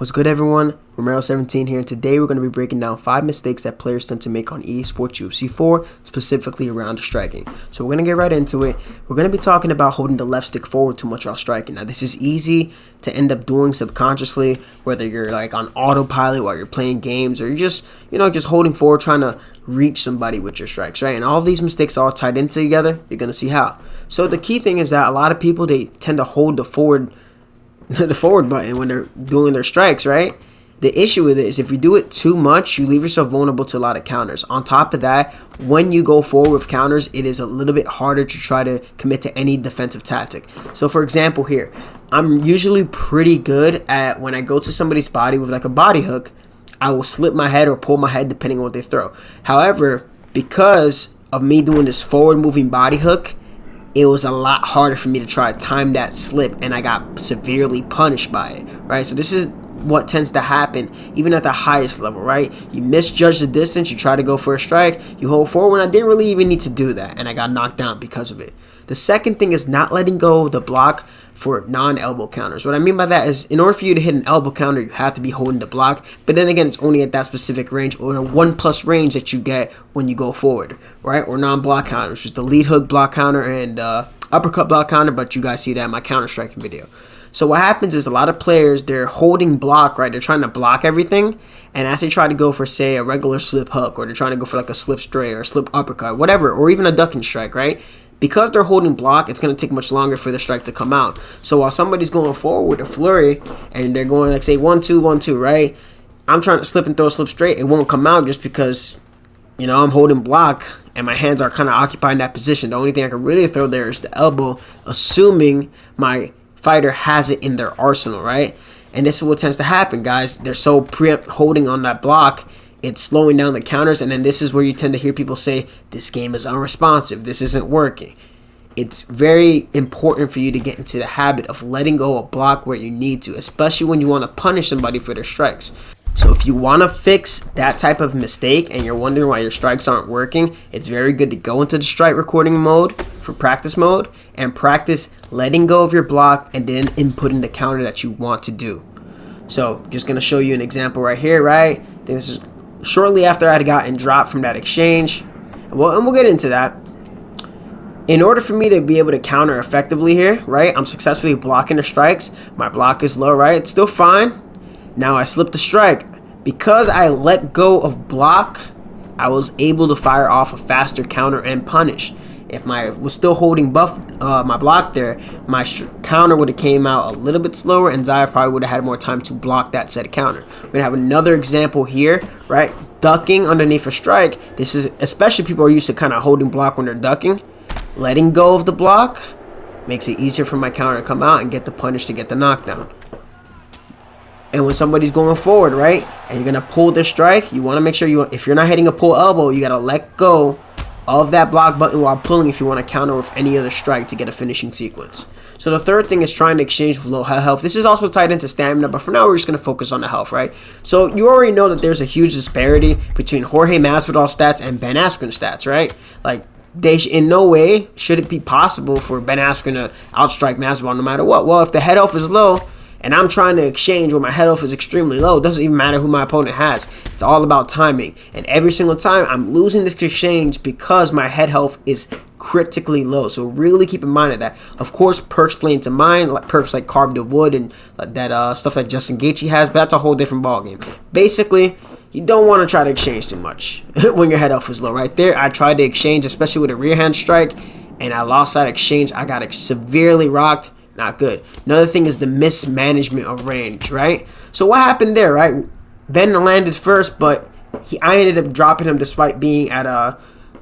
What's good, everyone? Romero17 here, and today we're going to be breaking down 5 mistakes that players tend to make on EA Sports UFC 4, specifically around striking. So we're going to get right into it. We're going to be talking about holding the left stick forward too much while striking. Now, this is easy to end up doing subconsciously, whether you're like on autopilot while you're playing games, or you're just, just holding forward trying to reach somebody with your strikes, right? And all of these mistakes are all tied in together. You're going to see how. So the key thing is that a lot of people, they tend to hold the forward button when they're doing their strikes, right? The issue with it is if you do it too much, you leave yourself vulnerable to a lot of counters. On top of that, when you go forward with counters, it is a little bit harder to try to commit to any defensive tactic. So for example here, I'm usually pretty good at when I go to somebody's body with like a body hook, I will slip my head or pull my head depending on what they throw. However, because of me doing this forward moving body hook, it was a lot harder for me to try to time that slip, and I got severely punished by it, right? So this is what tends to happen even at the highest level, right? You misjudge the distance, you try to go for a strike, you hold forward when I didn't really even need to do that, and I got knocked down because of it. The second thing is not letting go of the block for non-elbow counters. What I mean by that is in order for you to hit an elbow counter, you have to be holding the block, but then again, it's only at that specific range or the 1+ range that you get when you go forward, right? Or non-block counters, which is the lead hook block counter and uppercut block counter, but you guys see that in my counter striking video. So what happens is a lot of players, they're holding block, right? They're trying to block everything, and as they try to go for, say, a regular slip hook, or they're trying to go for like a slip straight or a slip uppercut, whatever, or even a ducking strike, right? Because they're holding block, it's going to take much longer for the strike to come out. So while somebody's going forward with a flurry, and they're going like, say, 1-2, 1-2, right? I'm trying to slip and throw a slip straight. It won't come out just because, I'm holding block, and my hands are kind of occupying that position. The only thing I can really throw there is the elbow, assuming my fighter has it in their arsenal, right? And this is what tends to happen, guys. They're so holding on that block, it's slowing down the counters, and then this is where you tend to hear people say, this game is unresponsive, this isn't working. It's very important for you to get into the habit of letting go of block where you need to, especially when you want to punish somebody for their strikes. So if you want to fix that type of mistake and you're wondering why your strikes aren't working, it's very good to go into the strike recording mode for practice mode and practice letting go of your block and then inputting the counter that you want to do. So just going to show you an example right here, right? This is shortly after I had gotten dropped from that exchange. And we'll get into that. In order for me to be able to counter effectively here, right, I'm successfully blocking the strikes. My block is low, right? It's still fine. Now I slipped the strike. Because I let go of block, I was able to fire off a faster counter and punish. If I was still holding my block there, my counter would have came out a little bit slower, and Zyaf probably would have had more time to block that said counter. We're gonna have another example here, right? Ducking underneath a strike. This is especially people are used to kind of holding block when they're ducking. Letting go of the block makes it easier for my counter to come out and get the punish to get the knockdown. And when somebody's going forward, right, and you're gonna pull their strike, you want to make sure if you're not hitting a pull elbow, you gotta let go of that block button while pulling if you want to counter with any other strike to get a finishing sequence. So the third thing is trying to exchange with low health. This is also tied into stamina, but for now we're just going to focus on the health, right? So you already know that there's a huge disparity between Jorge Masvidal stats and Ben Askren stats, right? Like, in no way should it be possible for Ben Askren to outstrike Masvidal no matter what. Well, if the head health is low, and I'm trying to exchange when my head health is extremely low, it doesn't even matter who my opponent has. It's all about timing. And every single time I'm losing this exchange because my head health is critically low. So really keep in mind of that. Of course, perks play into mind, like perks like carved of wood and that stuff that Justin Gaethje has, but that's a whole different ballgame. Basically, you don't want to try to exchange too much when your head health is low. Right there, I tried to exchange, especially with a rear hand strike, and I lost that exchange. I got severely rocked. Not good. Another thing is the mismanagement of range, right? So what happened there, right? Ben landed first, but I ended up dropping him despite being at a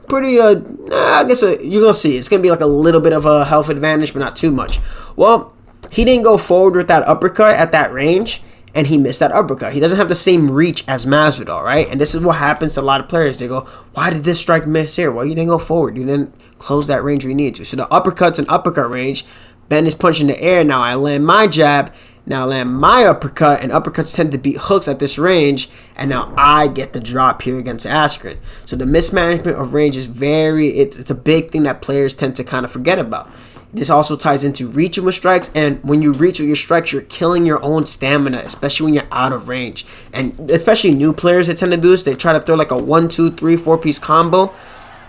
pretty, I guess you're going to see. It's going to be like a little bit of a health advantage, but not too much. Well, he didn't go forward with that uppercut at that range, and he missed that uppercut. He doesn't have the same reach as Masvidal, right? And this is what happens to a lot of players. They go, why did this strike miss here? Well, you didn't go forward. You didn't close that range where you needed to. So the uppercut's an uppercut range. Ben is punching the air. Now I land my jab. Now I land my uppercut. And uppercuts tend to beat hooks at this range. And now I get the drop here against Askren. So the mismanagement of range is it's a big thing that players tend to kind of forget about. This also ties into reaching with strikes, and when you reach with your strikes, you're killing your own stamina, especially when you're out of range. And especially new players that tend to do this, they try to throw like a 1, 2, 3, 4-piece combo,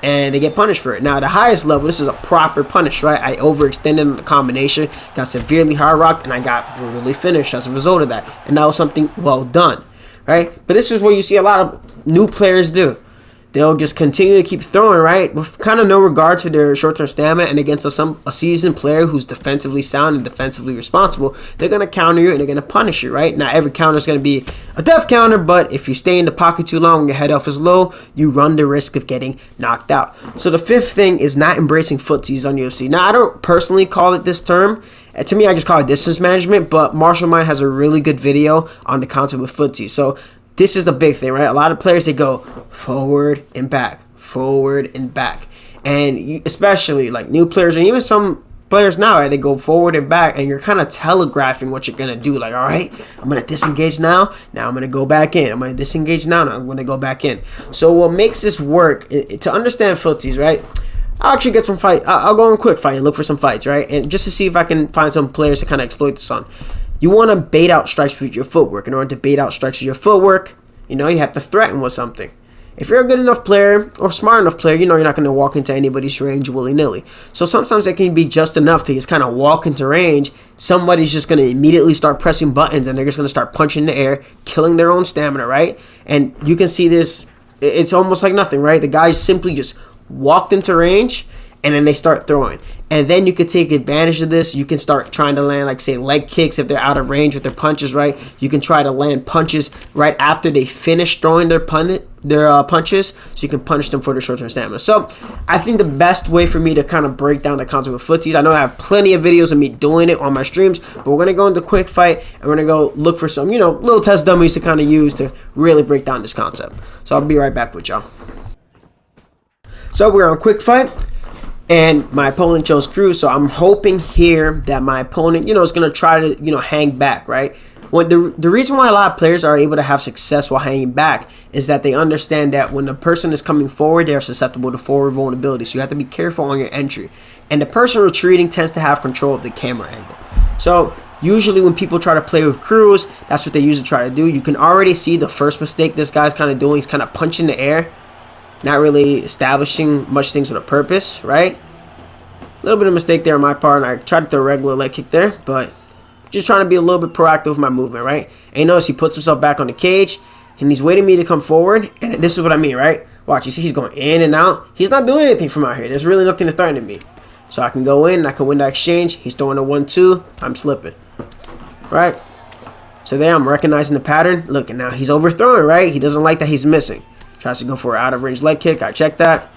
and they get punished for it. Now, at the highest level, this is a proper punish, right? I overextended in the combination, got severely hard rocked, and I got brutally finished as a result of that. And that was something well done, right? But this is what you see a lot of new players do. They'll just continue to keep throwing, right, with kind of no regard to their short-term stamina, and against a seasoned player who's defensively sound and defensively responsible, they're going to counter you and they're going to punish you, right? Not every counter is going to be a death counter, but if you stay in the pocket too long and your head off is low, you run the risk of getting knocked out. So the fifth thing is not embracing footsies on UFC. Now, I don't personally call it this term. To me, I just call it distance management, but Marshall Mind has a really good video on the concept of footsies. So this is the big thing, right? A lot of players, they go forward and back, forward and back. And especially like new players, and even some players now, right, they go forward and back, and you're kind of telegraphing what you're going to do. Like, all right, I'm going to disengage now I'm going to go back in. I'm going to disengage now I'm going to go back in. So what makes this work, to understand footsies, right? I'll actually get some fight. I'll go on a quick fight and look for some fights, right? And just to see if I can find some players to kind of exploit this on. You want to bait out strikes with your footwork. In order to bait out strikes with your footwork, you have to threaten with something. If you're a good enough player or smart enough player, you're not going to walk into anybody's range willy-nilly. So sometimes it can be just enough to just kind of walk into range. Somebody's just going to immediately start pressing buttons, and they're just going to start punching in the air, killing their own stamina, right? And you can see this. It's almost like nothing, right? The guy simply just walked into range, and then they start throwing. And then you can take advantage of this. You can start trying to land, like, say, leg kicks if they're out of range with their punches, right? You can try to land punches right after they finish throwing their punches, so you can punish them for their short-term stamina. So I think the best way for me to kind of break down the concept of footsies, I know I have plenty of videos of me doing it on my streams, but we're going to go into quick fight, and we're going to go look for some, little test dummies to kind of use to really break down this concept. So I'll be right back with y'all. So we're on quick fight. And my opponent chose Cruz, so I'm hoping here that my opponent, is going to try to, hang back, right? Well, the reason why a lot of players are able to have success while hanging back is that they understand that when the person is coming forward, they're susceptible to forward vulnerability. So you have to be careful on your entry. And the person retreating tends to have control of the camera angle. So usually when people try to play with Cruz, that's what they usually try to do. You can already see the first mistake this guy's kind of doing. He's kind of punching the air. Not really establishing much things with a purpose, right? A little bit of mistake there on my part, and I tried to throw a regular leg kick there, but just trying to be a little bit proactive with my movement, right? And you notice he puts himself back on the cage, and he's waiting me to come forward, and this is what I mean, right? Watch, you see he's going in and out. He's not doing anything from out here. There's really nothing to threaten me. So I can go in, and I can win that exchange. He's throwing a 1-2. I'm slipping, right? So there I'm recognizing the pattern. Look, and now he's overthrowing, right? He doesn't like that he's missing. Tries to go for an out-of-range leg kick. I check that.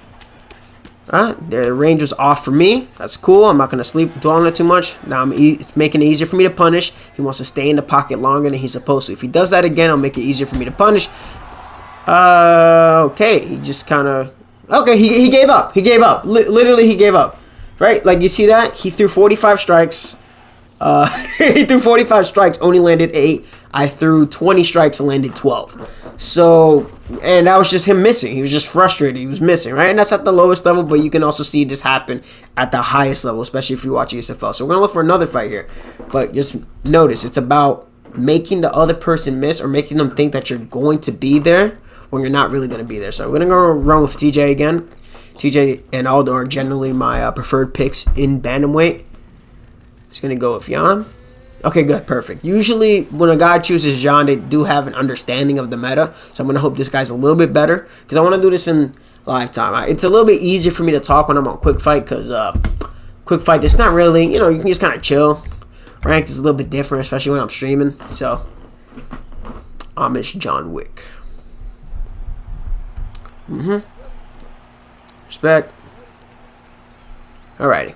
Alright, the range was off for me. That's cool. I'm not going to dwell on it too much. Now it's making it easier for me to punish. He wants to stay in the pocket longer than he's supposed to. If he does that again, I'll make it easier for me to punish. Okay. He just kind of... Okay, he gave up. He gave up. Literally, he gave up. Right? Like, you see that? He threw 45 strikes. He threw 45 strikes, only landed 8. I threw 20 strikes and landed 12. So, and that was just him missing. He was just frustrated. He was missing, right? And that's at the lowest level, but you can also see this happen at the highest level, especially if you watch ESFL. So we're going to look for another fight here. But just notice, it's about making the other person miss or making them think that you're going to be there when you're not really going to be there. So we're going to go run with TJ again. TJ and Aldo are generally my preferred picks in bantamweight. Just going to go with Jan. Okay, good, perfect. Usually, when a guy chooses Jan, they do have an understanding of the meta. So I'm going to hope this guy's a little bit better. Because I want to do this in live time. It's a little bit easier for me to talk when I'm on quick fight. Because quick fight, it's not really, you can just kind of chill. Ranked is a little bit different, especially when I'm streaming. So, Amish John Wick. Respect. Alrighty.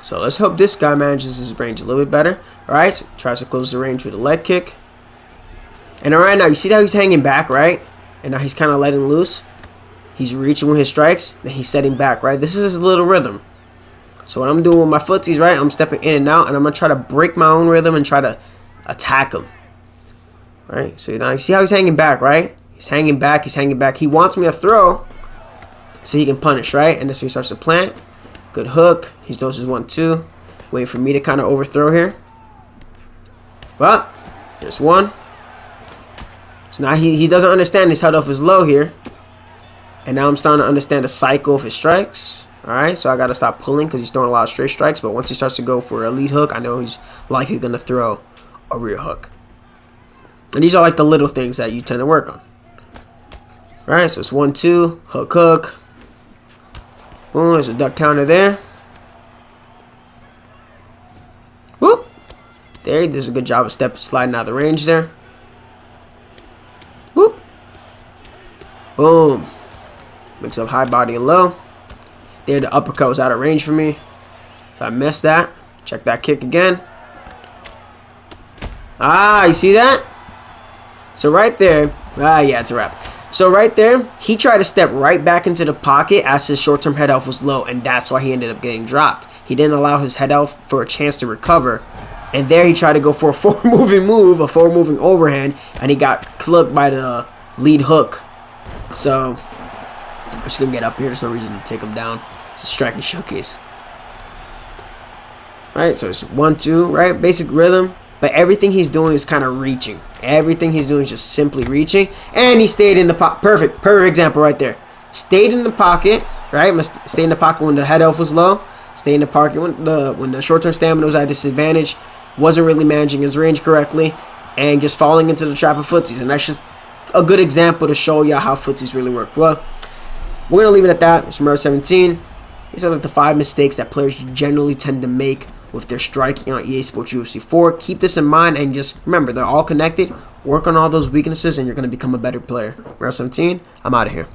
So let's hope this guy manages his range a little bit better. Alright, so tries to close the range with a leg kick. And alright, now you see how he's hanging back, right? And now he's kind of letting loose. He's reaching with his strikes, then he's setting back, right? This is his little rhythm. So what I'm doing with my footsies, right? I'm stepping in and out, and I'm going to try to break my own rhythm and try to attack him. Right? So now you see how he's hanging back, right? He's hanging back, he's hanging back. He wants me to throw so he can punish, right? And that's when he starts to plant. Good hook. He throws his 1-2. Wait for me to kind of overthrow here. But there's one. So now he doesn't understand his health is low here. And now I'm starting to understand the cycle of his strikes. Alright, so I got to stop pulling because he's throwing a lot of straight strikes. But once he starts to go for a lead hook, I know he's likely going to throw a rear hook. And these are like the little things that you tend to work on. Alright, so it's 1-2, hook, hook. Boom, there's a duck counter there. Whoop. There, he does a good job of sliding out of the range there. Whoop. Boom. Mix up high, body, and low. There, the uppercut was out of range for me. So I missed that. Check that kick again. Ah, you see that? So right there. Ah, yeah, it's a wrap. So right there, he tried to step right back into the pocket as his short-term head health was low, and that's why he ended up getting dropped. He didn't allow his head health for a chance to recover. And there he tried to go for a forward-moving move, a forward-moving overhand, and he got clipped by the lead hook. So I'm just going to get up here. There's no reason to take him down. It's a striking showcase. Right, so it's 1-2, right? Basic rhythm. But everything he's doing is kind of reaching. Everything he's doing is just simply reaching. And he stayed in the pocket. Perfect example right there. Stayed in the pocket, right? Stay in the pocket when the head health was low. Stay in the pocket when the short-term stamina was at disadvantage. Wasn't really managing his range correctly. And just falling into the trap of footsies. And that's just a good example to show y'all how footsies really work. Well, we're going to leave it at that. It's number 17. These are like the 5 mistakes that players generally tend to make with their striking on EA Sports UFC 4. Keep this in mind and just remember, they're all connected. Work on all those weaknesses and you're going to become a better player. Round 17, I'm out of here.